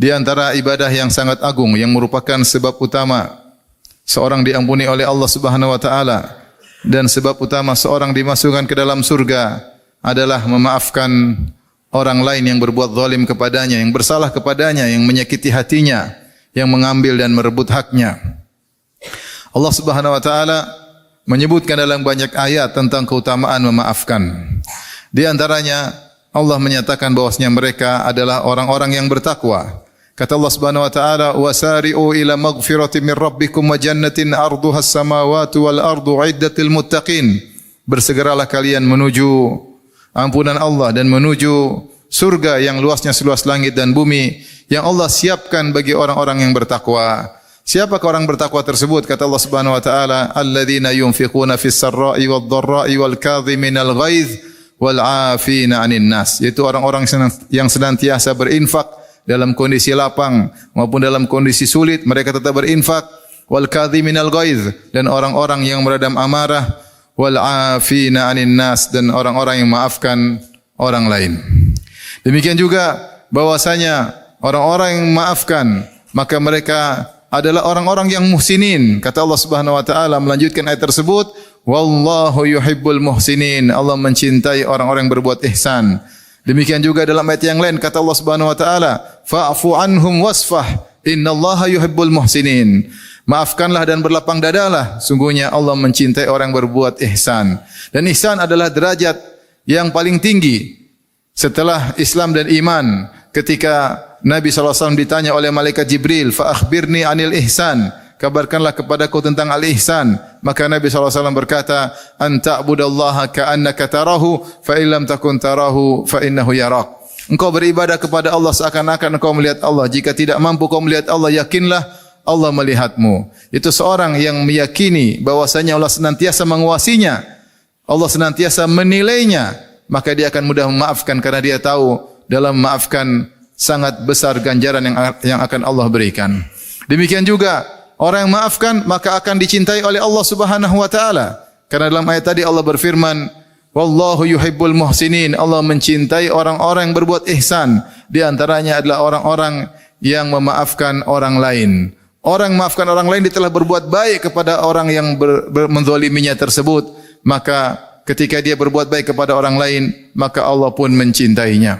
Di antara ibadah yang sangat agung yang merupakan sebab utama seorang diampuni oleh Allah Subhanahu wa taala dan sebab utama seorang dimasukkan ke dalam surga adalah memaafkan orang lain yang berbuat zalim kepadanya, yang bersalah kepadanya, yang menyakiti hatinya, yang mengambil dan merebut haknya. Allah Subhanahu wa taala menyebutkan dalam banyak ayat tentang keutamaan memaafkan. Di antaranya Allah menyatakan bahwasanya mereka adalah orang-orang yang bertakwa. Kata Allah Subhanahu wa taala, "Wasari'u ila maghfiratin min rabbikum wa jannatin 'arduha as-samawati wal ardu 'iddatil muttaqin." Bersegeralah kalian menuju ampunan Allah dan menuju surga yang luasnya seluas langit dan bumi yang Allah siapkan bagi orang-orang yang bertakwa. Siapakah orang bertakwa tersebut? Kata Allah Subhanahu wa taala, "Alladzina yunfiquna fis sarra'i wad dharra'i wal kadhiminal ghaidz wal 'afina 'anil nas." Yaitu orang-orang yang senantiasa berinfak dalam kondisi lapang maupun dalam kondisi sulit, mereka tetap berinfak. Wal kadhiminal ghaidz, dan orang-orang yang meredam amarah. Wal 'afina 'anil nas, dan orang-orang yang maafkan orang lain. Demikian juga bahwasanya orang-orang yang memaafkan maka mereka adalah orang-orang yang muhsinin. Kata Allah Subhanahu wa taala melanjutkan ayat tersebut, "Wallahu yuhibbul muhsinin." Allah mencintai orang-orang yang berbuat ihsan. Demikian juga dalam ayat yang lain kata Allah Subhanahu wa taala, "Fa'fu anhum wasfah, innallaha yuhibbul muhsinin." Maafkanlah dan berlapang dadalah, sungguhnya Allah mencintai orang yang berbuat ihsan. Dan ihsan adalah derajat yang paling tinggi setelah Islam dan iman. Ketika Nabi SAW ditanya oleh malaikat Jibril, "Fa akhbirni 'anil ihsan." Kabarkanlah kepadaku tentang al-ihsan. Maka Nabi SAW berkata, "An ta'budallaha ka'annaka tarahu, fa illam takun tarahu, fa innahu yarak." Engkau beribadah kepada Allah seakan-akan engkau melihat Allah. Jika tidak mampu kau melihat Allah, yakinlah Allah melihatmu. Itu seorang yang meyakini bahwasanya Allah senantiasa menguasinya, Allah senantiasa menilainya, maka dia akan mudah memaafkan karena dia tahu dalam memaafkan sangat besar ganjaran yang akan Allah berikan. Demikian juga orang yang maafkan maka akan dicintai oleh Allah Subhanahu wa taala. Karena dalam ayat tadi Allah berfirman, "Wallahu yuhibbul muhsinin." Allah mencintai orang-orang yang berbuat ihsan. Di antaranya adalah orang-orang yang memaafkan orang lain. Orang yang memaafkan orang lain dia telah berbuat baik kepada orang yang menzaliminya tersebut. Maka ketika dia berbuat baik kepada orang lain, maka Allah pun mencintainya.